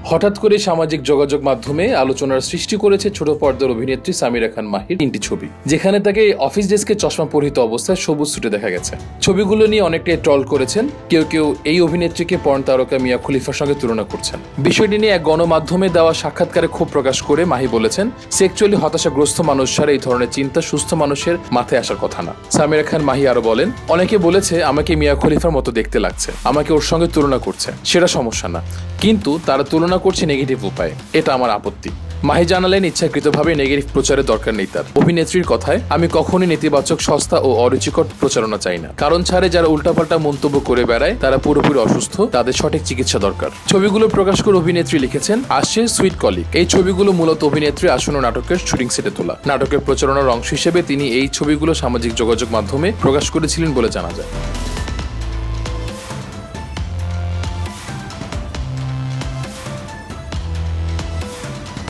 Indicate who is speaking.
Speaker 1: হঠাৎ করে সামাজিক যোগাযোগ মাধ্যমে আলোচনার সৃষ্টি করেছে ছোট পর্দার অভিনেত্রী সামিরা খান মাহির 3টি ছবি, যেখানে তাকে অফিস ডেস্কে চশমা পরিহিত অবস্থায় সবুজ সুটে দেখা গেছে। ছবিগুলো নিয়ে অনেকটাই ট্রল করেছেন, কেউ কেউ এই অভিনেত্রীকে পর্ন তারকা মিয়া খলিফার সঙ্গে তুলনা করছেন। বিষয়টি নিয়ে এক গণমাধ্যমে দেওয়া সাক্ষাৎকারে ক্ষোভ প্রকাশ করে মাহি বলেছেন, সেক্সুয়ালি হতাশাগ্রস্ত মানুষ ছাড়া এই ধরনের চিন্তা সুস্থ মানুষের মাথায় আসার কথা না। সামিরা খান মাহি আরো বলেন, অনেকে বলেছে আমাকে মিয়া খলিফার মতো দেখতে লাগছে, আমাকে ওর সঙ্গে তুলনা করছে, সেটা সমস্যা না, কিন্তু তারা তুলনা করছে নেগেটিভ উপায়ে, এটা আমার আপত্তি। মাহি জানালেন, ইচ্ছাকৃতভাবে নেগেটিভ প্রচারের দরকার নেই তার। অভিনেত্রীর কথায়, আমি কখনোই নেতিবাচক, সস্তা ও অরুচিকর প্রচারণা চাই না। কারণ ছাড়ে যারা উল্টাপাল্টা মন্তব্য করে বেড়ায় তারা পুরোপুরি অসুস্থ, তাদের সঠিক চিকিৎসা দরকার। ছবিগুলো প্রকাশ করে অভিনেত্রী লিখেছেন, আসছে সুইট কলিগ। এই ছবিগুলো মূলত অভিনেত্রী আসন্ন নাটকের শুটিং সেটে তোলা। নাটকের প্রচারণার অংশ হিসেবে তিনি এই ছবিগুলো সামাজিক যোগাযোগ মাধ্যমে প্রকাশ করেছিলেন বলে জানা যায়।